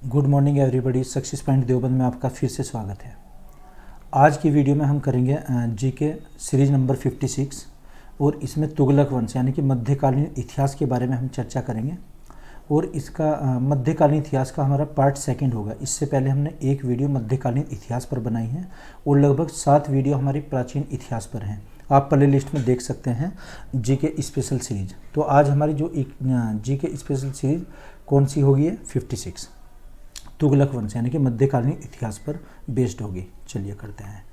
Good morning everybody. Success point Deoband में आपका फिर से स्वागत है। आज की वीडियो में हम करेंगे जीके सीरीज नंबर 56 और इसमें तुगलक वंश यानी कि मध्यकालीन इतिहास के बारे में हम चर्चा करेंगे। और इसका मध्यकालीन इतिहास का हमारा पार्ट सेकंड होगा। इससे पहले हमने एक वीडियो मध्यकालीन इतिहास पर बनाई है और लगभग 7 वीडियो हमारी प्राचीन इतिहास पर हैं। आप प्ले लिस्ट में देख सकते हैं जीके स्पेशल सीरीज। तो आज हमारी जो जीके स्पेशल सीरीज कौन सी होगी है 56 तुगलक वंश यानी कि मध्यकालीन इतिहास पर बेस्ड होगी। चलिए करते हैं।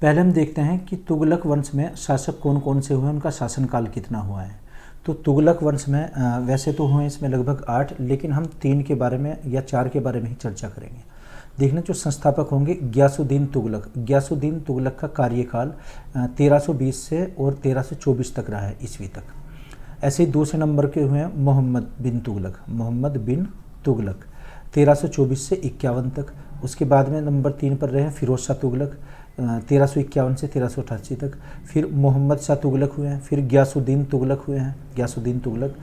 पहले हम देखते हैं कि तुगलक वंश में शासक कौन कौन से हुए, उनका शासनकाल कितना हुआ है। तो तुगलक वंश में वैसे तो हुए इसमें लगभग 8, लेकिन हम 3 के बारे में या 4 के बारे में ही चर्चा करेंगे। देखना, जो संस्थापक होंगे गियासुद्दीन तुगलक। गियासुद्दीन तुगलक का कार्यकाल 1320 से और 1324 तक रहा है ईस्वी तक। ऐसे ही दूसरे नंबर के हुए हैं मोहम्मद बिन तुगलक 1324 से 51 तक। उसके बाद में नंबर 3 पर रहे हैं फिरोज शाह तुगलक 1351 से 1388 तक। फिर मोहम्मद शाह तुगलक हुए हैं। फिर गियासुद्दीन तुगलक हुए हैं, गियासुद्दीन तुगलक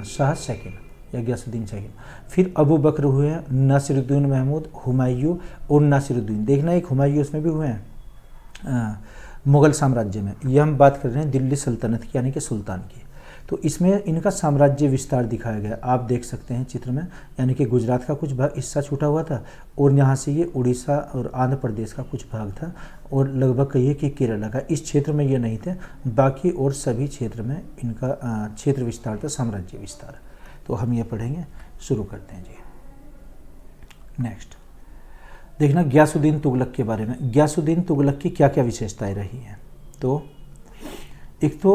शाह सेकंड या गियासुद्दीन सेकंड। फिर अबू बकर हुए हैं, नासिरुद्दीन महमूद, हुमायूं और नासिरुद्दीन। देखना, एक हुमायूं इसमें भी हुए हैं मुग़ल साम्राज्य में। ये हम बात कर रहे हैं दिल्ली सल्तनत की यानी कि सुल्तान की। तो इसमें इनका साम्राज्य विस्तार दिखाया गया, आप देख सकते हैं चित्र में। यानी कि गुजरात का कुछ भाग हिस्सा छूटा हुआ था और यहाँ से ये उड़ीसा और आंध्र प्रदेश का कुछ भाग था और लगभग कहिए कि केरला का। इस क्षेत्र में ये नहीं थे, बाकी और सभी क्षेत्र में इनका क्षेत्र विस्तार था, साम्राज्य विस्तार। तो हम ये पढ़ेंगे, शुरू करते हैं जी। नेक्स्ट देखना गियासुद्दीन तुगलक के बारे में। गियासुद्दीन तुगलक की क्या क्या विशेषताएं रही हैं। तो एक तो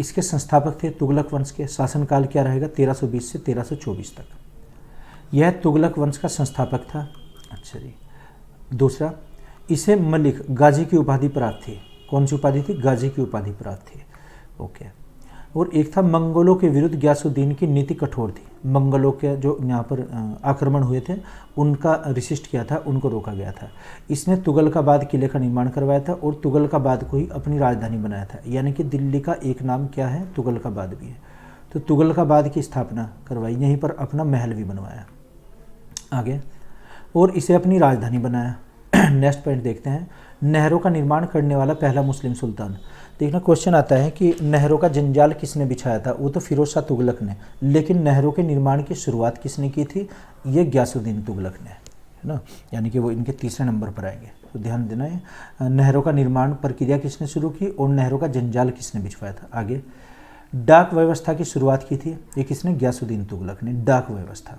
इसके संस्थापक थे तुगलक वंश के। शासनकाल क्या रहेगा 1320 से 1324 तक। यह तुगलक वंश का संस्थापक था। अच्छा जी। दूसरा, इसे मलिक गाजी की उपाधि प्राप्त थी। कौन सी उपाधि थी? गाजी की उपाधि प्राप्त थी। ओके। और एक था मंगोलों के विरुद्ध गियासुद्दीन की नीति कठोर थी। मंगोलों के जो यहाँ पर आक्रमण हुए थे उनका रिसिस्ट किया था, उनको रोका गया था। इसने तुगलकाबाद किले का निर्माण करवाया था और तुगलकाबाद को ही अपनी राजधानी बनाया था। यानी कि दिल्ली का एक नाम क्या है? तुगलकाबाद भी है। तो तुगलकाबाद की स्थापना करवाई, यहीं पर अपना महल भी बनवाया आगे और इसे अपनी राजधानी बनाया। नेक्स्ट पॉइंट देखते हैं, नहरों का निर्माण करने वाला पहला मुस्लिम सुल्तान। देखना, क्वेश्चन आता है कि नहरों का जंजाल किसने बिछाया था। वो तो फिरोज शाह तुगलक ने, लेकिन नहरों के निर्माण की शुरुआत किसने की थी? ये गियासुद्दीन तुगलक ने, है ना। यानी कि वो इनके तीसरे नंबर पर आएंगे। तो ध्यान देना है, नहरों का निर्माण प्रक्रिया किसने शुरू की और नहरों का जंजाल किसने बिछवाया था। आगे डाक व्यवस्था की शुरुआत की थी, ये किसने? गियासुद्दीन तुगलक ने, डाक व्यवस्था।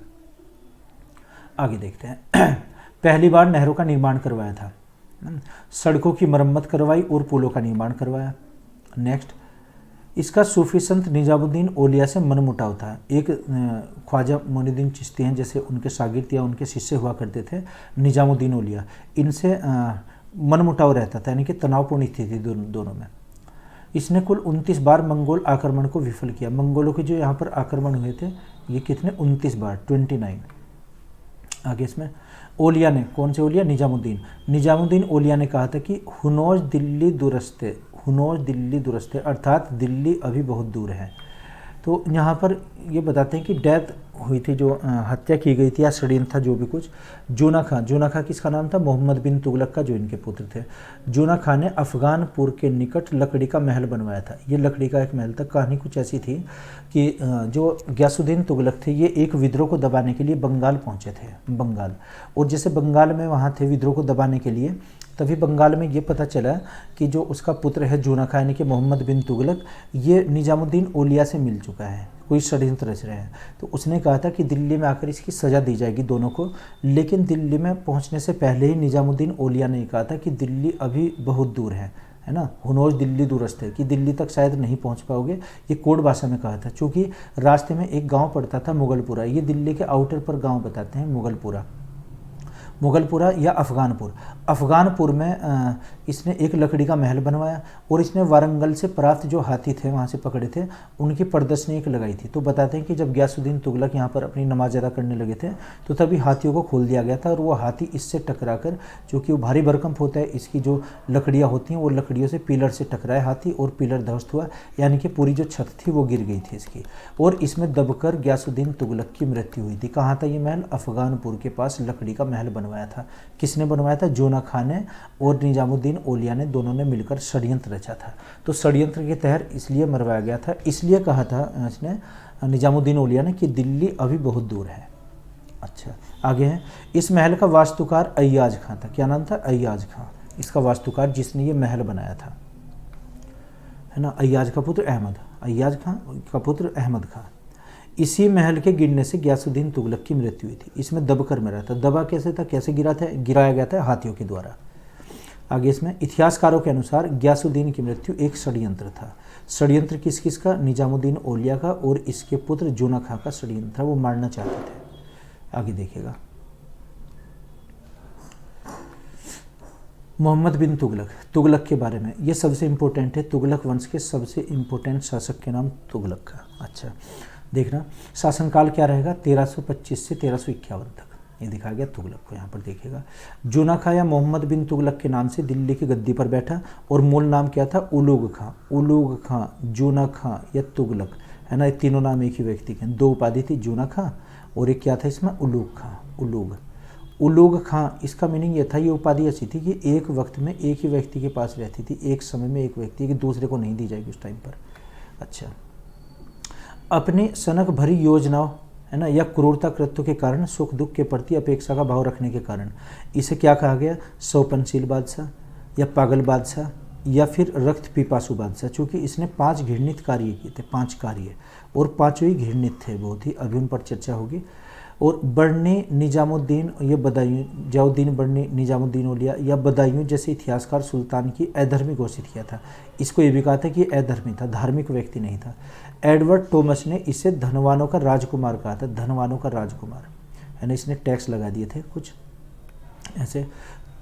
आगे देखते हैं, पहली बार नहरों का निर्माण करवाया था, सड़कों की मरम्मत करवाई और पुलों का निर्माण करवाया। नेक्स्ट, इसका सूफी संत निजामुद्दीन औलिया से मनमुटाव था। एक ख्वाजा मोइनुद्दीन चिश्ती हैं, जैसे उनके शागिर्द या उनके शिष्य हुआ करते थे निजामुद्दीन औलिया, इनसे मनमुटाव रहता था, यानी कि तनावपूर्ण स्थिति दोनों में। इसने कुल 29 बार मंगोल आक्रमण को विफल किया। मंगोलों के जो यहाँ पर आक्रमण हुए थे ये कितने? 29 बार, 29। आगे इसमें औलिया ने, कौन से औलिया? निजामुद्दीन औलिया ने कहा था कि हुनौज दिल्ली दुरस्ते अर्थात दिल्ली अभी बहुत दूर है। तो यहाँ पर ये बताते हैं कि डेथ हुई थी, जो हत्या की गई थी या षड्यंत्र था जो भी कुछ, जूना खां किसका नाम था? मोहम्मद बिन तुगलक का, जो इनके पुत्र थे। जूना खां ने अफगानपुर के निकट लकड़ी का महल बनवाया था। ये लकड़ी का एक महल था। कहानी कुछ ऐसी थी कि जो गियासुद्दीन तुगलक थे ये एक विद्रोह को दबाने के लिए बंगाल पहुँचे थे, बंगाल। और जैसे बंगाल में वहाँ थे विद्रोह को दबाने के लिए, तभी बंगाल में ये पता चला कि जो उसका पुत्र है जूना खां यानी कि मोहम्मद बिन तुगलक, ये निजामुद्दीन औलिया से मिल चुका है, कोई षड्यंत्र रच रहे हैं। तो उसने कहा था कि दिल्ली में आकर इसकी सज़ा दी जाएगी दोनों को। लेकिन दिल्ली में पहुंचने से पहले ही निजामुद्दीन औलिया ने कहा था कि दिल्ली अभी बहुत दूर है ना, हुनौज दिल्ली दूरस्थ है, कि दिल्ली तक शायद नहीं पहुंच पाओगे। ये कोड भाषा में कहा था, चूँकि रास्ते में एक गाँव पड़ता था मुगलपुरा। ये दिल्ली के आउटर पर गाँव बताते हैं मुगलपुरा या अफ़गानपुर में इसने एक लकड़ी का महल बनवाया और इसने वारंगल से प्राप्त जो हाथी थे वहाँ से पकड़े थे उनकी प्रदर्शनी एक लगाई थी। तो बताते हैं कि जब गयासुद्दीन तुगलक यहाँ पर अपनी नमाज अदा करने लगे थे तो तभी हाथियों को खोल दिया गया था और वो हाथी इससे टकरा कर, जो कि वो भारी भरकम होता है, इसकी जो लकड़ियाँ होती हैं वो लकड़ियों से पिलर से टकराया हाथी और पिलर ध्वस्त हुआ, यानी कि पूरी जो छत थी वो गिर गई थी इसकी, और इसमें दबकर गयासुद्दीन तुगलक की मृत्यु हुई थी। कहाँ था ये महल? अफगानपुर के पास लकड़ी का महल बनवाया था। किसने बनवाया था? जोना खान ने और निजामुद्दीन औलिया ने, दोनों ने मिलकर षड्यंत्र रचा था। तो षड्यंत्र के तहत इसलिए मरवाया गया था, इसलिए कहा था इसने निजामुद्दीन औलिया ने कि दिल्ली अभी बहुत दूर है। अच्छा, आगे है, इस महल का वास्तुकार अय्याज खां था। क्या नाम था? अय्याज खां, इसका वास्तुकार जिसने ये महल बनाया था, है ना, अय्याज का पुत्र अहमद, अय्याज खां का पुत्र अहमद खां। इसी महल के गिरने से गयासुद्दीन तुगलक की मृत्यु हुई थी। इसमें दबकर मरा था। दबा कैसे था? कैसे गिरा था? गिराया गया था हाथियों के द्वारा। आगे इसमें इतिहासकारों के अनुसार गयासुद्दीन की मृत्यु एक षड्यंत्र था। षड्यंत्र किस किस का? निजामुद्दीन औलिया का और इसके पुत्र जोना खां का षड्यंत्र था, वो मारना चाहते थे। आगे देखिएगा, मोहम्मद बिन तुगलक, तुगलक के बारे में ये सबसे इंपॉर्टेंट है। तुगलक वंश के सबसे इंपॉर्टेंट शासक के नाम तुगलक का। अच्छा देखना, शासनकाल क्या रहेगा? 1325 से 1351 तक ये दिखा गया तुगलक को। यहाँ पर देखिएगा, जोना खां या मोहम्मद बिन तुगलक के नाम से दिल्ली की गद्दी पर बैठा और मूल नाम क्या था? उलूग खां। उलूग खां, जोना खां या तुगलक, है ना, ये तीनों नाम एक ही व्यक्ति के। दो उपाधि थी, जोना खां और एक क्या था इसमें? उलूग खां। उलूग, उलूग खां, इसका मीनिंग ये था, ये उपाधि ऐसी थी कि एक वक्त में एक ही व्यक्ति के पास रहती थी, एक समय में एक व्यक्ति, कि दूसरे को नहीं दी जाएगी उस टाइम पर। अच्छा, अपनी सनक भरी योजनाओं, है ना, या क्रूरता कृत्यों के कारण, सुख दुख के प्रति अपेक्षा का भाव रखने के कारण इसे क्या कहा गया? सौपनशील बादशाह या पागल बादशाह या फिर रक्त पिपासु बादशाह। चूँकि इसने 5 घृणित कार्य किए थे, 5 कार्य, और 5 ही घृणित थे बहुत ही, अभी उन पर चर्चा होगी। और बर्नी निजामुद्दीन, ये बदायूं, जाउद्दीन बर्नी निजामुद्दीन औलिया या बदायूं जैसे इतिहासकार सुल्तान की अधर्मी घोषित किया था। इसको ये भी कहा था कि अधर्मी था, धार्मिक व्यक्ति नहीं था। एडवर्ड टॉमस ने इसे धनवानों का राजकुमार कहा था, धनवानों का राजकुमार, है ना, इसने टैक्स लगा दिए थे कुछ ऐसे।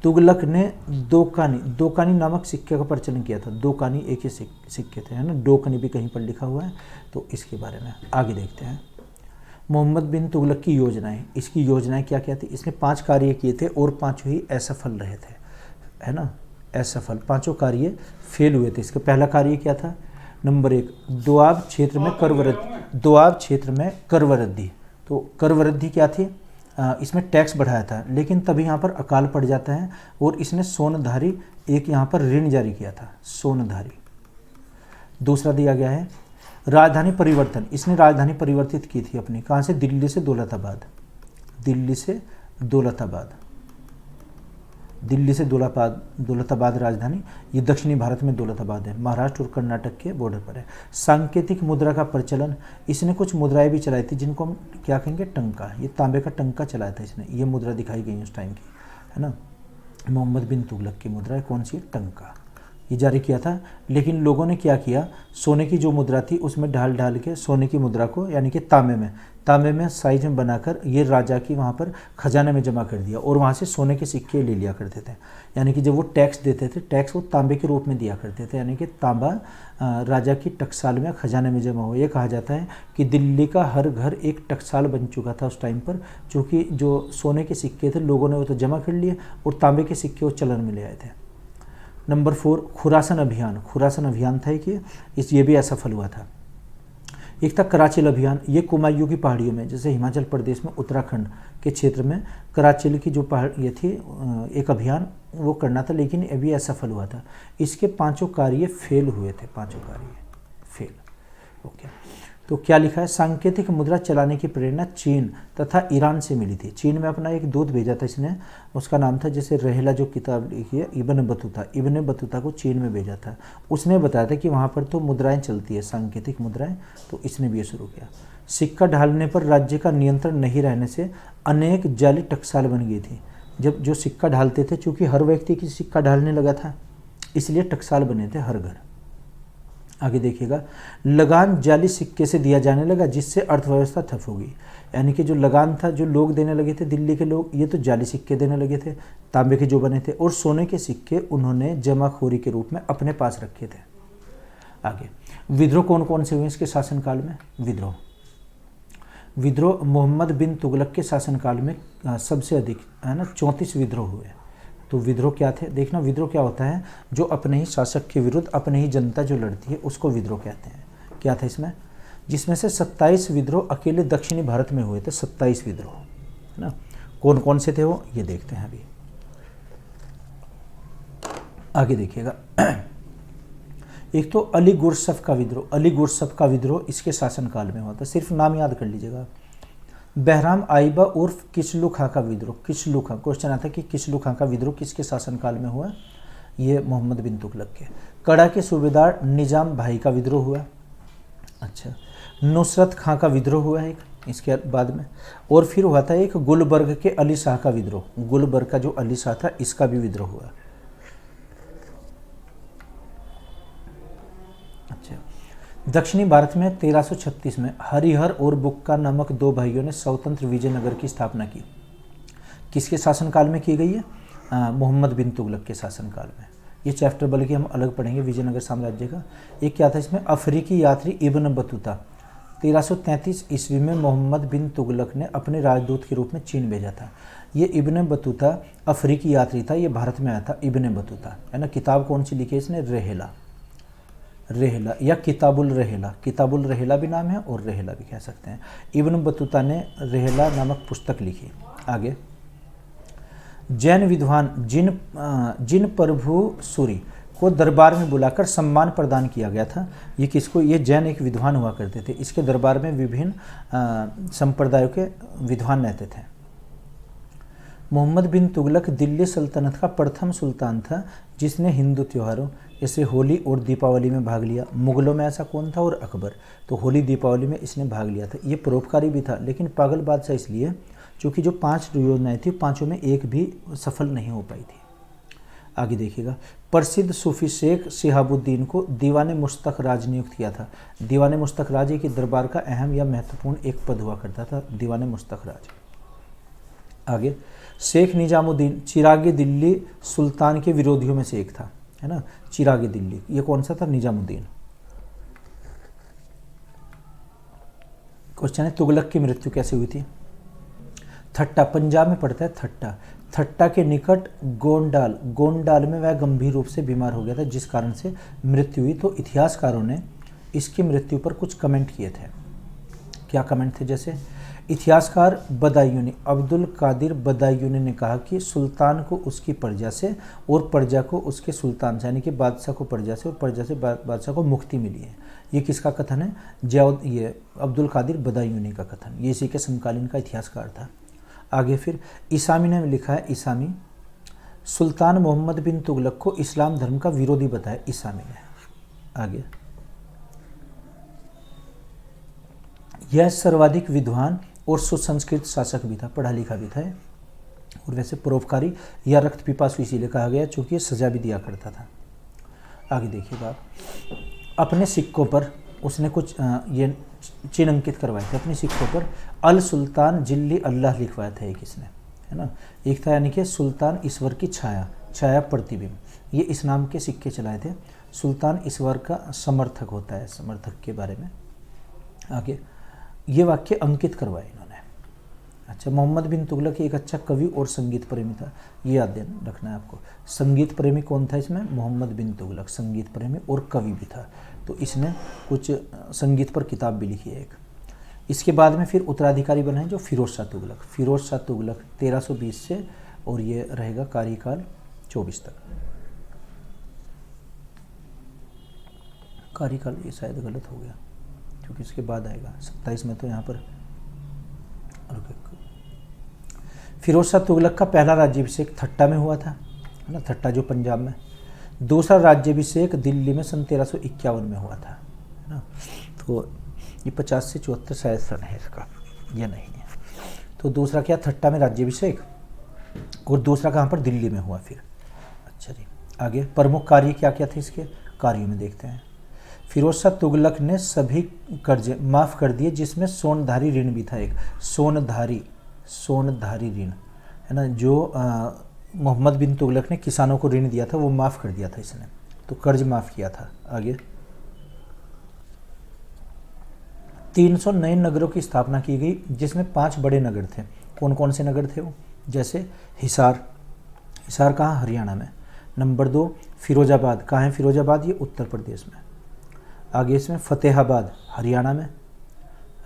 तुगलक ने दोकानी नामक सिक्के का प्रचलन किया था। दोकानी एक ही सिक्के थे, है ना, डोकनी भी कहीं पर लिखा हुआ है, तो इसके बारे में आगे देखते हैं। मोहम्मद बिन तुगलक की योजनाएं, इसकी योजनाएं क्या क्या थी? इसने 5 कार्य किए थे और 5 ही असफल रहे थे, है ना, असफल, 5 कार्य फेल हुए थे। इसका पहला कार्य क्या था? नंबर 1, दोआब क्षेत्र में कर वृद्धि। दोआब क्षेत्र में कर वृद्धि, तो कर वृद्धि क्या थी? इसमें टैक्स बढ़ाया था, लेकिन तभी यहाँ पर अकाल पड़ जाता है और इसने सोनधारी एक यहाँ पर ऋण जारी किया था, सोनधारी। दूसरा दिया गया है राजधानी परिवर्तन। इसने राजधानी परिवर्तित की थी अपनी, कहाँ से? दिल्ली से दौलताबाद, दिल्ली से दौलताबाद, दिल्ली से दौलताबाद राजधानी। ये दक्षिणी भारत में दौलताबाद है, महाराष्ट्र और कर्नाटक के बॉर्डर पर है। सांकेतिक मुद्रा का प्रचलन, इसने कुछ मुद्राएं भी चलाई थी जिनको हम क्या कहेंगे? टंका। ये तांबे का टंका चलाया था इसने, ये मुद्रा दिखाई गई उस टाइम की, है ना। मोहम्मद बिन तुगलक की मुद्रा कौन सी? टंका, ये जारी किया था। लेकिन लोगों ने क्या किया? सोने की जो मुद्रा थी उसमें ढाल के सोने की मुद्रा को, यानी कि तांबे में साइज में बनाकर ये राजा की वहाँ पर खजाने में जमा कर दिया और वहाँ से सोने के सिक्के ले लिया करते थे। यानी कि जब वो टैक्स देते थे, टैक्स वो तांबे के रूप में दिया करते थे, यानी कि तांबा राजा की टकसाल में, खजाने में जमा हो। ये कहा जाता है कि दिल्ली का हर घर एक टकसाल बन चुका था उस टाइम पर, चूँकि जो सोने के सिक्के थे लोगों ने वो तो जमा कर लिए और तांबे के सिक्के वो चलन में ले आए थे। नंबर 4, खुरासन अभियान। खुरासन अभियान था कि ये भी असफल हुआ था। एक था कराचिल अभियान, ये कुमायूं की पहाड़ियों में, जैसे हिमाचल प्रदेश में उत्तराखंड के क्षेत्र में कराचिल की जो पहाड़ ये थी, एक अभियान वो करना था, लेकिन अभी असफल हुआ था। इसके 5 कार्य फेल हुए थे, 5 कार्य फेल। ओके, तो क्या लिखा है? सांकेतिक मुद्रा चलाने की प्रेरणा चीन तथा ईरान से मिली थी। चीन में अपना एक दूत भेजा था इसने, उसका नाम था, जैसे रहेला जो किताब लिखी है, इब्न बतूता को चीन में भेजा था। उसने बताया था कि वहाँ पर तो मुद्राएं चलती है, सांकेतिक मुद्राएं, तो इसने भी ये शुरू किया। सिक्का ढालने पर राज्य का नियंत्रण नहीं रहने से अनेक जाली टकसाल बन गई थी। जब जो सिक्का ढालते थे, चूँकि हर व्यक्ति की सिक्का ढालने लगा था, इसलिए टकसाल बने थे हर घर। आगे देखिएगा, लगान जाली सिक्के से दिया जाने लगा जिससे अर्थव्यवस्था ठप होगी। यानी कि जो लगान था, जो लोग देने लगे थे, दिल्ली के लोग, ये तो जाली सिक्के देने लगे थे, तांबे के जो बने थे, और सोने के सिक्के उन्होंने जमाखोरी के रूप में अपने पास रखे थे। आगे, विद्रोह कौन कौन से हुए इसके शासनकाल में? विद्रोह मोहम्मद बिन तुगलक के शासनकाल में सबसे अधिक, है ना, 34 विद्रोह हुए। तो विद्रोह क्या थे? देखना, विद्रोह क्या होता है? जो अपने ही शासक के विरुद्ध अपने ही जनता जो लड़ती है उसको विद्रोह कहते हैं। क्या था इसमें? जिसमें से 27 विद्रोह अकेले दक्षिणी भारत में हुए थे, 27 विद्रोह, है ना। कौन कौन से थे वो, ये देखते हैं अभी। आगे देखिएगा, एक तो अली गुरसफ का विद्रोह। अली गुरसफ का विद्रोह इसके शासनकाल में हुआ था, सिर्फ नाम याद कर लीजिएगा। बहराम आइबा उर्फ किचलू खां का विद्रोह। किचलू खां, क्वेश्चन आता है कि किचलू खां का विद्रोह किसके शासनकाल में हुआ? ये मोहम्मद बिन तुगलक के। कड़ा के सूबेदार निजाम भाई का विद्रोह हुआ। अच्छा, नुसरत खां का विद्रोह हुआ एक इसके बाद में, और फिर हुआ था एक गुलबर्ग के अली शाह का विद्रोह। गुलबर्ग का जो अली शाह था, इसका भी विद्रोह हुआ। अच्छा, दक्षिणी भारत में 1336 में हरिहर और बुक्का नामक दो भाइयों ने स्वतंत्र विजयनगर की स्थापना की। किसके शासनकाल में की गई है? मोहम्मद बिन तुगलक के शासनकाल में। ये चैप्टर बल्कि हम अलग पढ़ेंगे विजयनगर साम्राज्य का। एक क्या था इसमें? अफ्रीकी यात्री इब्न बतूता। 1333 ईस्वी में मोहम्मद बिन तुगलक ने अपने राजदूत के रूप में चीन भेजा था। ये इब्न बतूता अफ्रीकी यात्री था, ये भारत में आया था, इब्न बतूता, है ना। किताब कौन सी लिखी है इसने? रेहला, रेहला या किताबुल रेहला। किताबुल रेहला भी नाम है और रेहला भी कह सकते हैं। इब्न बतूता ने रेहला नामक पुस्तक लिखी। आगे, जैन विद्वान जिन प्रभु सूरी को दरबार में बुलाकर सम्मान प्रदान किया गया था। ये किसको? ये जैन एक विद्वान हुआ करते थे, इसके दरबार में विभिन्न संप्रदायों के विद्वान रहते थे। मोहम्मद बिन तुगलक दिल्ली सल्तनत का प्रथम सुल्तान था जिसने हिंदू त्योहारों जैसे होली और दीपावली में भाग लिया। मुगलों में ऐसा कौन था? और अकबर। तो होली दीपावली में इसने भाग लिया था। ये परोपकारी भी था, लेकिन पागल बादशाह इसलिए क्योंकि जो 5 योजनाएं थी, पांचों में एक भी सफल नहीं हो पाई थी। आगे देखिएगा, प्रसिद्ध सूफी शेख शिहाबुद्दीन को दीवाने मुश्तक राज नियुक्त किया था। दीवाने मुश्तक राज के दरबार का अहम या महत्वपूर्ण एक पद हुआ करता था, दीवाने मुश्तक राज। आगे, शेख निजामुद्दीन चिरागे दिल्ली सुल्तान के विरोधियों में से एक था, है ना। चिरागे दिल्ली, ये कौन सा था? निजामुद्दीन। क्वेश्चन है, तुगलक की मृत्यु कैसे हुई थी? थट्टा, पंजाब में पड़ता है थट्टा। थट्टा के निकट गोंडाल में वह गंभीर रूप से बीमार हो गया था, जिस कारण से मृत्यु हुई। तो इतिहासकारों ने इसकी मृत्यु पर कुछ कमेंट किए थे। क्या कमेंट थे? जैसे इतिहासकार बदायूनी, अब्दुल कादिर बदायूनी ने कहा कि सुल्तान को उसकी प्रजा से और प्रजा को उसके सुल्तान से, यानी कि बादशाह को प्रजा से और प्रजा से बादशाह को मुक्ति मिली है। ये किसका कथन है? ये अब्दुल कादिर बदायूनी का कथन। ये इसी के समकालीन का इतिहासकार था। आगे फिर इसामी ने लिखा है, इसामी सुल्तान मोहम्मद बिन तुगलक को इस्लाम धर्म का विरोधी बताया, इसामी ने। आगे, यह सर्वाधिक विद्वान और सुसंस्कृत शासक भी था, पढ़ा लिखा भी था, और वैसे परोपकारी या रक्त पिपासु इसीलिए कहा गया क्योंकि ये सजा भी दिया करता था। आगे देखिए बात, अपने सिक्कों पर उसने कुछ ये चिन्ह अंकित करवाए थे। अपने सिक्कों पर अल सुल्तान जिल्ली अल्लाह लिखवाया था एक इसने, है ना। एक था यानी कि सुल्तान ईश्वर की छाया प्रतिबिंब। ये इस नाम के सिक्के चलाए थे। सुल्तान ईश्वर का समर्थक होता है, समर्थक के बारे में। आगे, ये वाक्य अंकित करवाए इन्होंने। अच्छा, मोहम्मद बिन तुगलक एक अच्छा कवि और संगीत प्रेमी था, ये याद रखना है आपको। संगीत प्रेमी कौन था इसमें? मोहम्मद बिन तुगलक संगीत प्रेमी और कवि भी था। तो इसने कुछ संगीत पर किताब भी लिखी है एक। इसके बाद में फिर उत्तराधिकारी बने जो फिरोज शाह तुगलक। फिरोज शाह तुगलक 1320 से, और ये रहेगा कार्यकाल 24 तक। कार्यकाल ये शायद गलत हो गया क्योंकि इसके बाद आएगा 27 में, तो यहाँ पर फिरोज शाह तुगलक का पहला राज्याभिषेक थट्टा में हुआ था, है ना, थट्टा जो पंजाब में। दूसरा राज्याभिषेक दिल्ली में सन 1351 में हुआ था, है ना। तो ये 50 से 74 शायद सन है इसका, ये नहीं है। तो दूसरा क्या? थट्टा में राज्याभिषेक, और दूसरा कहाँ पर? दिल्ली में हुआ फिर। अच्छा जी, आगे प्रमुख कार्य क्या क्या थे इसके? कार्यों में देखते हैं। फिरोज शाह तुगलक ने सभी कर्जे माफ़ कर दिए जिसमें सोनधारी ऋण भी था। एक सोनधारी ऋण है ना, जो मोहम्मद बिन तुगलक ने किसानों को ऋण दिया था वो माफ़ कर दिया था इसने, तो कर्ज माफ़ किया था। आगे 300 नए नगरों की स्थापना की गई जिसमें 5 बड़े नगर थे। कौन कौन से नगर थे वो? जैसे हिसार कहाँ? हरियाणा में। नंबर 2 फिरोजाबाद, कहाँ है फिरोजाबाद? ये उत्तर प्रदेश में। आगे इसमें फतेहाबाद हरियाणा में।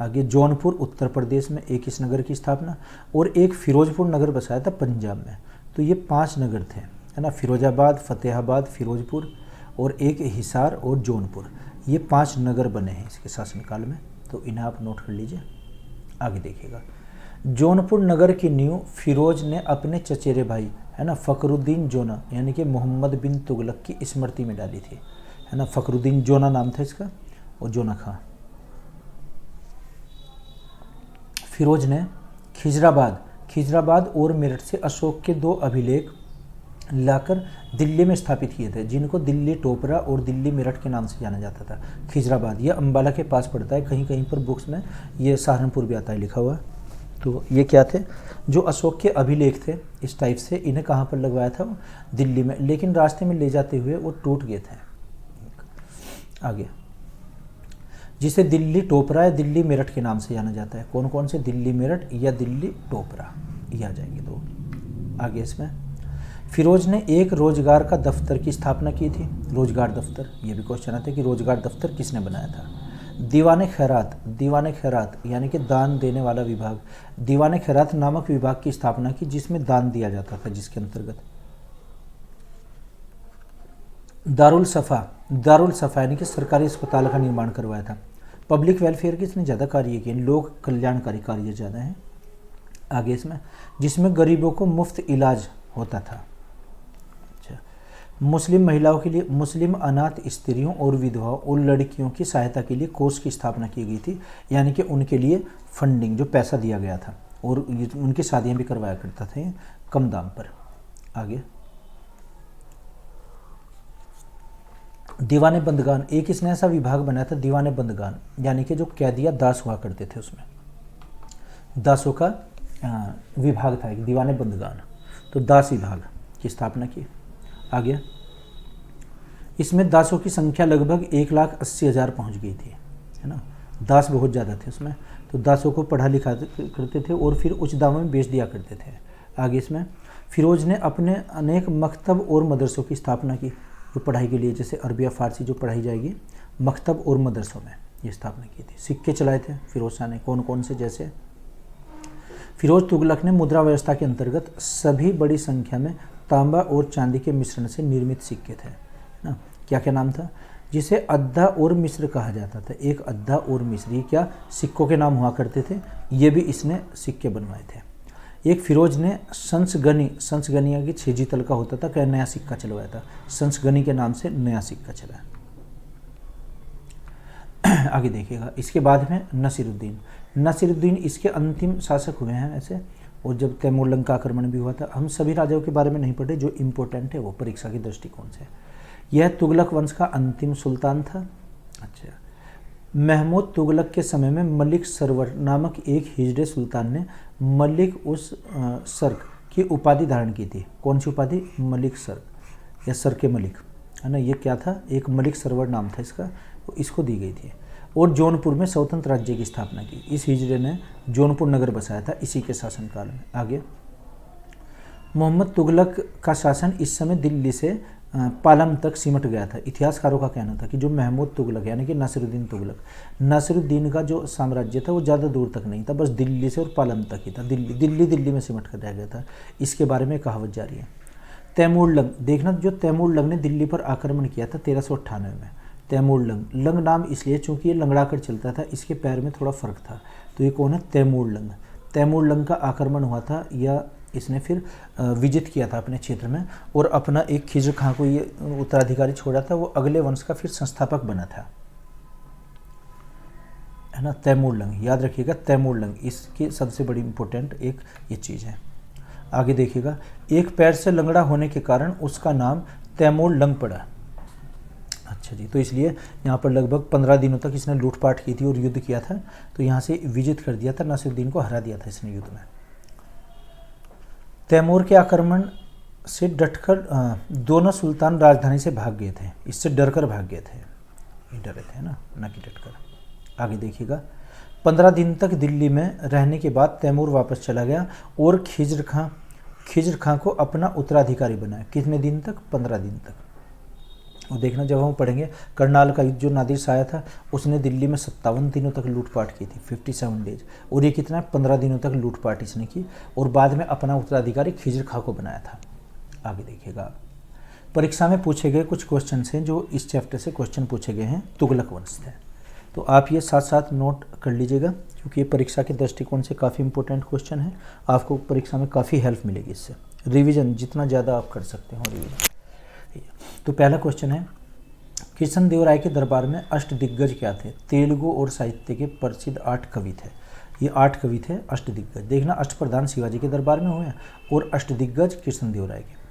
आगे जौनपुर उत्तर प्रदेश में एक इस नगर की स्थापना, और एक फिरोजपुर नगर बसाया था पंजाब में। तो ये 5 नगर थे, है ना, फिरोजाबाद, फतेहाबाद, फिरोजपुर और एक हिसार और जौनपुर। ये 5 नगर बने हैं इसके शासनकाल में, तो इन्हें आप नोट कर लीजिए। आगे देखिएगा, जौनपुर नगर की नींव फिरोज ने अपने चचेरे भाई, है ना, फखरुद्दीन जोना यानी कि मोहम्मद बिन तुगलक की स्मृति में डाली थी, है ना। फखरुद्दीन जोना नाम था इसका, और जोना खां। फिरोज ने खिजराबाद और मेरठ से अशोक के 2 अभिलेख लाकर दिल्ली में स्थापित किए थे, जिनको दिल्ली टोपरा और दिल्ली मेरठ के नाम से जाना जाता था। खिजराबाद ये अम्बाला के पास पड़ता है, कहीं कहीं पर बुक्स में ये सहारनपुर भी आता है लिखा हुआ। तो ये क्या थे? जो अशोक के अभिलेख थे इस टाइप से, इन्हें कहाँ पर लगवाया था? दिल्ली में, लेकिन रास्ते में ले जाते हुए वो टूट गए थे। आगे, जिसे दिल्ली टोपरा या दिल्ली मेरठ के नाम से जाना जाता है। कौन कौन से? दिल्ली मेरठ या दिल्ली टोपरा, ये आ जाएंगे 2। आगे इसमें फिरोज ने एक रोजगार का दफ्तर की स्थापना की थी। रोजगार दफ्तर, ये भी क्वेश्चन आता है कि रोजगार दफ्तर किसने बनाया था? दीवाने खैरात यानी कि दान देने वाला विभाग, दीवाने खैरात नामक विभाग की स्थापना की जिसमें दान दिया जाता था, जिसके अंतर्गत दारुल सफ़ा यानी कि सरकारी अस्पताल का निर्माण करवाया था। पब्लिक वेलफेयर की इसने ज़्यादा कार्य किए, लोक कल्याणकारी कार्य ज़्यादा हैं। आगे इसमें जिसमें गरीबों को मुफ्त इलाज होता था। अच्छा, मुस्लिम महिलाओं के लिए, मुस्लिम अनाथ स्त्रियों और विधवाओं और लड़कियों की सहायता के लिए कोष की स्थापना की गई थी, यानी कि उनके लिए फंडिंग, जो पैसा दिया गया था, और उनकी शादियाँ भी करवाया करता थे कम दाम पर। आगे दीवाने बंदगान, एक इसने ऐसा विभाग बनाया था दीवाने बंदगान, यानी कि जो कैदिया दास हुआ करते थे उसमें दासों का विभाग था एक दीवाने बंदगान, तो दास विभाग की स्थापना की। आगे इसमें दासों की संख्या लगभग 1,80,000 पहुंच गई थी, है ना, दास बहुत ज़्यादा थे उसमें, तो दासों को पढ़ा लिखा करते थे और फिर उच्च दामों में बेच दिया करते थे। आगे इसमें फिरोज ने अपने अनेक मकतब और मदरसों की स्थापना की, जो पढ़ाई के लिए, जैसे अरबी फ़ारसी जो पढ़ाई जाएगी, मकतब और मदरसों में ये स्थापना की थी। सिक्के चलाए थे फिरोज शाह ने, कौन कौन से? जैसे फिरोज तुगलक ने मुद्रा व्यवस्था के अंतर्गत सभी बड़ी संख्या में तांबा और चांदी के मिश्रण से निर्मित सिक्के थे, ना, क्या क्या नाम था? जिसे अद्दा और मिस्र कहा जाता था। एक अद्दा और मिस्र, ये क्या सिक्कों के नाम हुआ करते थे, ये भी इसने सिक्के बनवाए थे। एक फिरोज ने संसगनी की 6 जीतल का होता था, क्या नया सिक्का चलवाया था, संसगनी के नाम से नया सिक्का चला। आगे देखिएगा, इसके बाद में नसीरुद्दीन इसके अंतिम शासक हुए हैं ऐसे, और जब तैमूरलंग का आक्रमण भी हुआ था। हम सभी राजाओं के बारे में नहीं पढ़े, जो इम्पोर्टेंट है वो परीक्षा के दृष्टिकोण से। यह तुगलक वंश का अंतिम सुल्तान था। अच्छा, महमूद तुगलक के समय में मलिक सरवर नामक एक हिजड़े सुल्तान ने मलिक उस सर्क की उपाधि धारण की थी। कौन सी उपाधि? मलिक सर्क या सर के मलिक, है ना, ये क्या था? एक मलिक सरवर नाम था इसका, तो इसको दी गई थी। और जौनपुर में स्वतंत्र राज्य की स्थापना की। इस हिजड़े ने जौनपुर नगर बसाया था इसी के शासनकाल में। आगे मोहम्मद तुगलक का शासन इस समय दिल्ली से पालम तक सिमट गया था। इतिहासकारों का कहना था कि जो महमूद तुगलक यानी कि नासिरुद्दीन का जो साम्राज्य था वो ज़्यादा दूर तक नहीं था, बस दिल्ली से और पालम तक ही था। दिल्ली में सिमट कर रह गया था। इसके बारे में कहावत जारी है। तैमूरलंग, देखना, जो तैमूरलंग ने दिल्ली पर आक्रमण किया था 1398 में। तैमूरलंग नाम इसलिए चूँकि ये लंगड़ा कर चलता था, इसके पैर में थोड़ा फ़र्क था, तो ये कौन है? तैमूरलंग का आक्रमण हुआ था, या इसने फिर विजित किया था अपने क्षेत्र में, और अपना एक खिजर खां को ये उत्तराधिकारी छोड़ा था। वो अगले वंश का फिर संस्थापक बना था, है ना, तैमूरलंग। याद रखिएगा तैमूरलंग, इसकी सबसे बड़ी इंपॉर्टेंट एक ये चीज़ है। आगे देखिएगा, एक पैर से लंगड़ा होने के कारण उसका नाम तैमूरलंग पड़ा। अच्छा जी, तो इसलिए यहाँ पर लगभग 15 दिनों तक इसने लूटपाट की थी और युद्ध किया था, तो यहाँ से विजित कर दिया था, नासिरुद्दीन को हरा दिया था इसने युद्ध में। तैमूर के आक्रमण से डटकर दोनों सुल्तान राजधानी से भाग गए थे, इससे डरकर भाग गए थे, डरे थे ना कि डटकर। आगे देखिएगा, 15 दिन तक दिल्ली में रहने के बाद तैमूर वापस चला गया और खिज्र खां को अपना उत्तराधिकारी बनाया। कितने दिन तक? 15 दिन तक। और देखना, जब हम पढ़ेंगे करनाल का युद्ध जो नादिर शाह था, उसने दिल्ली में 57 दिनों तक लूटपाट की थी, 57 डेज, और ये कितना 15 दिनों तक लूटपाट इसने की और बाद में अपना उत्तराधिकारी खिज्र खां को बनाया था। आगे देखिएगा, परीक्षा में पूछे गए कुछ क्वेश्चन हैं जो इस चैप्टर से क्वेश्चन पूछे गए हैं, तुगलक वंश से। तो आप ये साथ साथ नोट कर लीजिएगा, क्योंकि ये परीक्षा के दृष्टिकोण से काफ़ी इंपॉर्टेंट क्वेश्चन है, आपको परीक्षा में काफ़ी हेल्प मिलेगी इससे। रिवीजन जितना ज़्यादा आप कर सकते हो रिवीजन। तो पहला क्वेश्चन है, कृष्णदेवराय के दरबार में अष्टदिग्गज क्या थे? तेलुगु और साहित्य के प्रसिद्ध 8 कवि थे। ये 8 कवि थे अष्टदिग्गज। देखना, अष्टप्रधान शिवाजी के दरबार में हुए और अष्टदिग्गज कृष्णदेवराय के।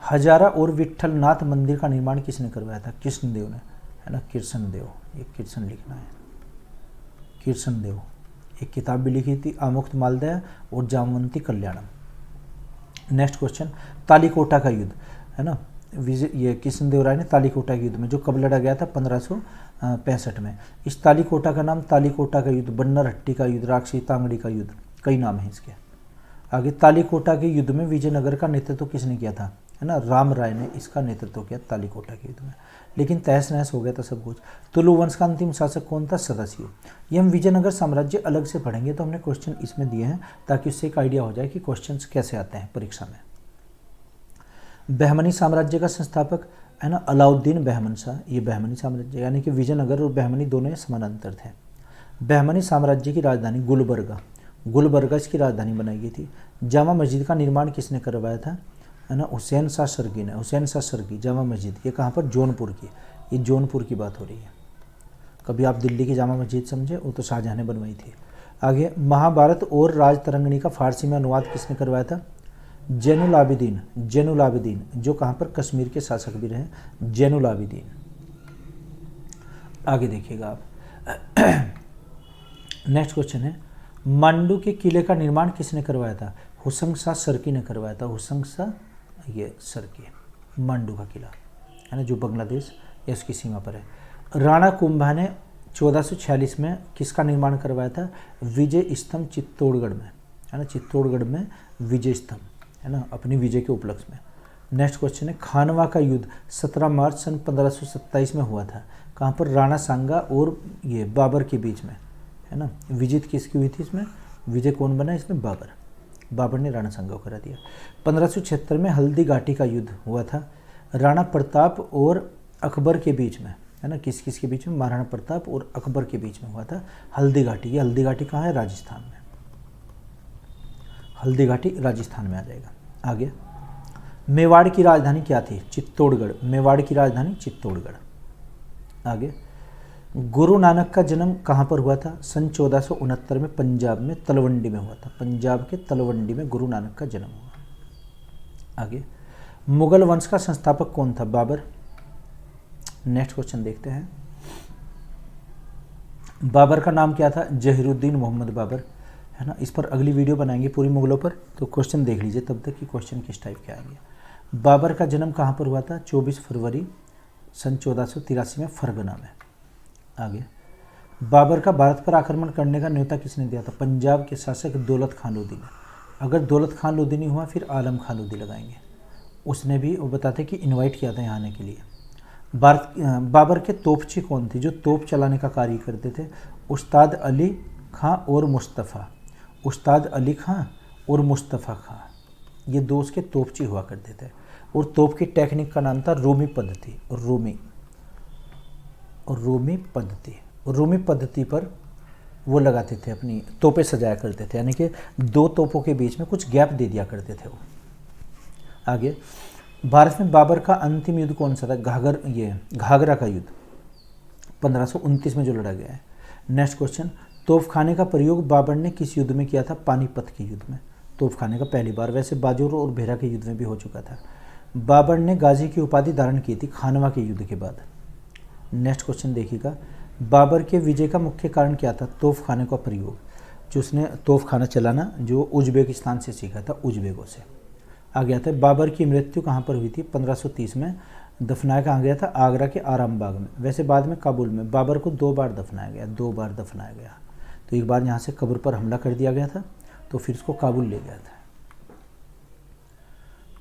हजारा और विट्ठल नाथ मंदिर का निर्माण किसने करवाया था? कृष्णदेव ने, है ना, कृष्णदेव, ये कृष्ण लिखना है, कृष्णदेव। एक किताब भी लिखी थी, आमुक्त मालदया और जामवंती कल्याणम। नेक्स्ट क्वेश्चन, तालीकोटा का युद्ध, है ना, ये कृष्णदेवराय ने तालीकोटा के युद्ध में, जो कब लड़ा गया था? 1565 में। इस तालीकोटा का नाम तालीकोटा का युद्ध, बन्नरहट्टी का युद्ध, राक्षसी तांगड़ी का युद्ध, कई नाम है इसके। आगे, तालीकोटा के युद्ध में विजयनगर का नेतृत्व किसने किया था? है ना, राम राय ने इसका नेतृत्व किया तालीकोटा के युद्ध में, लेकिन तहस नहस हो गया था सब कुछ। तुलु वंश का अंतिम शासक कौन था? सदाशिव। ये हम विजयनगर साम्राज्य अलग से पढ़ेंगे, तो हमने क्वेश्चन इसमें दिए हैं ताकि उससे एक आइडिया हो जाए कि क्वेश्चन कैसे आते हैं परीक्षा में। बहमनी साम्राज्य का संस्थापक, है ना, अलाउद्दीन बहमन शाह। ये बहमनी साम्राज्य, यानी कि विजयनगर और बहमनी दोनों समानांतर थे। बहमनी साम्राज्य की राजधानी गुलबर्गा इसकी राजधानी बनाई गई थी। जामा मस्जिद का निर्माण किसने करवाया था? है ना, हुसैन शाह सरगी ने। हुसैन शाह सरगी, जामा मस्जिद, ये कहाँ पर? जौनपुर की। ये जौनपुर की बात हो रही है। कभी आप दिल्ली की जामा मस्जिद समझे, वो तो शाहजहाँ ने बनवाई थी। आगे, महाभारत और राजतरंगिणी का फारसी में अनुवाद किसने करवाया था? जैनुल आबिदीन, जो कहाँ पर? कश्मीर के शासक भी रहे, जैनुल आबिदीन। आगे देखिएगा आप। नेक्स्ट क्वेश्चन है, मांडू के किले का निर्माण किसने करवाया था? हुसैन शाह सरकी ने करवाया था। हुसैन शाह ये सरकी, मांडू का किला, है ना, जो बांग्लादेश या उसकी सीमा पर है। राणा कुंभा ने 1446 में किसका निर्माण करवाया था? विजय स्तंभ चित्तौड़गढ़ में, है ना, चित्तौड़गढ़ में विजय स्तंभ, है ना, अपनी विजय के उपलक्ष्य में। नेक्स्ट क्वेश्चन है, खानवा का युद्ध 17 मार्च सन 1527 में हुआ था। कहाँ पर? राणा सांगा और ये बाबर के बीच में, है ना। विजित किसकी हुई थी इसमें? विजय कौन बना इसमें? बाबर ने राणा सांगा को करा दिया। 1576 में हल्दी घाटी का युद्ध हुआ था, राणा प्रताप और अकबर के बीच में, है ना। किस किस के बीच में? महाराणा प्रताप और अकबर के बीच में हुआ था हल्दी घाटी। ये हल्दी घाटी कहाँ है? राजस्थान में। हल्दी घाटी राजस्थान में आ जाएगा। आगे, मेवाड़ की राजधानी क्या थी? चित्तौड़गढ़। मेवाड़ की राजधानी चित्तौड़गढ़। आगे, गुरु नानक का जन्म कहाँ पर हुआ था? सन 1469 में पंजाब में तलवंडी में हुआ था। पंजाब के तलवंडी में गुरु नानक का जन्म हुआ। आगे, मुगल वंश का संस्थापक कौन था? बाबर। नेक्स्ट क्वेश्चन देखते हैं, बाबर का नाम क्या था? जहीरुद्दीन मोहम्मद बाबर, है ना। इस पर अगली वीडियो बनाएंगे पूरी मुगलों पर, तो क्वेश्चन देख लीजिए तब तक कि क्वेश्चन किस टाइप के आएंगे। बाबर का जन्म कहाँ पर हुआ था? 24 फरवरी सन 1483 में फरगना में। आगे, बाबर का भारत पर आक्रमण करने का न्योता किसने दिया था? पंजाब के शासक दौलत खान लोधी ने। अगर दौलत खान लोधी नहीं हुआ फिर आलम खान लोधी लगाएंगे। उसने भी वो बताते कि इनवाइट किया था यहाँ आने के लिए। बाबर के तोपची कौन थे जो तोप चलाने का कार्य करते थे? उस्ताद अली खां और मुस्तफ़ा। उस्ताद अली खां और मुस्तफ़ा खां, ये दो उसके तोपची हुआ करते थे। और तोप की टेक्निक का नाम था रोमी पद्धति। रोमी पद्धति पर वो लगाते थे, अपनी तोपें सजाया करते थे, यानी कि दो तोपों के बीच में कुछ गैप दे दिया करते थे वो। आगे, भारत में बाबर का अंतिम युद्ध कौन सा था? घाघरा का युद्ध 1529 में जो लड़ा गया है। नेक्स्ट क्वेश्चन, तोपखाने का प्रयोग बाबर ने किस युद्ध में किया था? पानीपत के युद्ध में। तोपखाने का पहली बार, वैसे बाजोर और भेरा के युद्ध में भी हो चुका था। बाबर ने गाजी की उपाधि धारण की थी खानवा के युद्ध के बाद। नेक्स्ट क्वेश्चन देखिएगा, बाबर के विजय का मुख्य कारण क्या था? तोप खाने का प्रयोग, जो उसने तोप खाना चलाना जो उज्बेकिस्तान से सीखा था, उज्बेकों से। आ गया था बाबर की मृत्यु कहाँ पर हुई थी? 1530 में। दफनाया कहाँ गया था? आगरा के आराम बाग में। वैसे बाद में काबुल में बाबर को 2 बार दफनाया गया, 2 बार दफनाया गया। तो एक बार यहाँ से कब्र पर हमला कर दिया गया था, तो फिर उसको काबुल ले गया था।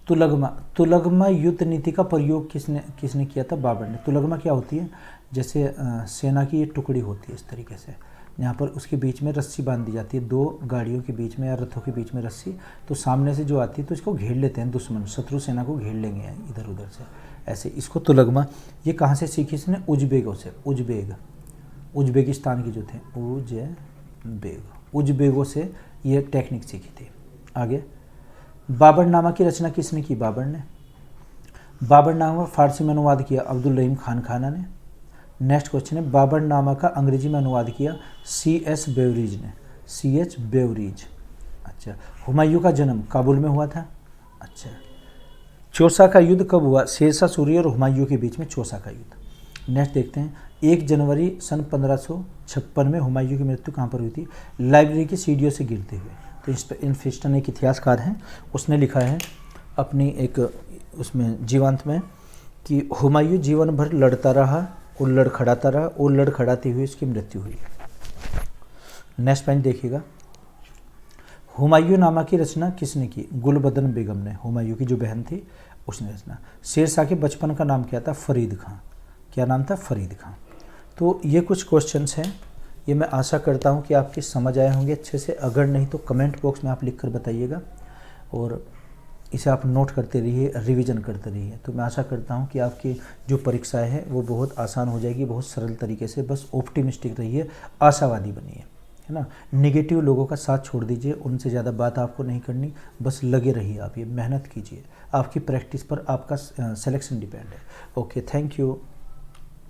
तुलगमा, तुलगमा युद्ध नीति का प्रयोग किसने किया था? बाबर ने। तुलगमा क्या होती है? जैसे सेना की ये टुकड़ी होती है इस तरीके से, यहाँ पर उसके बीच में रस्सी बांध दी जाती है, 2 गाड़ियों के बीच में या रथों के बीच में रस्सी, तो सामने से जो आती है तो इसको घेर लेते हैं दुश्मन, शत्रु सेना को घेर लेंगे इधर उधर से, ऐसे इसको तुलगमा। ये कहाँ से सीखी इसने? उज्बेकों से। उज्बेकिस्तान के जो थे उज्बेगों से ये टेक्निक सीखी थी। आगे, बाबरनामा की रचना किसने की? बाबर ने। बाबरनामा फारसी में अनुवाद किया अब्दुल रहीम खान खाना ने। नेक्स्ट क्वेश्चन है, बाबरनामा का अंग्रेजी में अनुवाद किया C.S. बेवरीज ने। C.H. बेवरीज। अच्छा, हुमायूं का जन्म काबुल में हुआ था। अच्छा, चौसा का युद्ध कब हुआ? शेरशाह सूरी और हुमायूं के बीच में चौसा का युद्ध। नेक्स्ट देखते हैं, 1 जनवरी सन 1556 में हुमायूं की मृत्यु कहाँ पर हुई थी? लाइब्रेरी की सीढ़ियों से गिरते हुए। तो इस पर इन्फिस्टन एक इतिहासकार हैं, उसने लिखा है अपनी एक उसमें जीवांत में कि हुमायूं जीवन भर लड़ता रहा और लड़खड़ाता रहा और लड़खड़ाते हुए इसकी मृत्यु हुई। नेक्स्ट पॉइंट देखिएगा, हुमायूं नामा की रचना किसने की? गुलबदन बेगम ने, हुमायूं की जो बहन थी उसने रचना। शेरशाह के बचपन का नाम क्या था? फरीद खां। क्या नाम था? फरीद खां। तो ये कुछ क्वेश्चंस हैं, ये मैं आशा करता हूँ कि आपके समझ आए होंगे अच्छे से। अगर नहीं तो कमेंट बॉक्स में आप लिख कर बताइएगा और इसे आप नोट करते रहिए, रिवीजन करते रहिए। तो मैं आशा करता हूँ कि आपकी जो परीक्षाएं हैं वो बहुत आसान हो जाएगी, बहुत सरल तरीके से। बस ऑप्टिमिस्टिक रहिए, आशावादी बनिए, है ना। नेगेटिव लोगों का साथ छोड़ दीजिए, उनसे ज़्यादा बात आपको नहीं करनी, बस लगे रहिए, आप ये मेहनत कीजिए। आपकी प्रैक्टिस पर आपका सिलेक्शन डिपेंड है। Okay, thank you.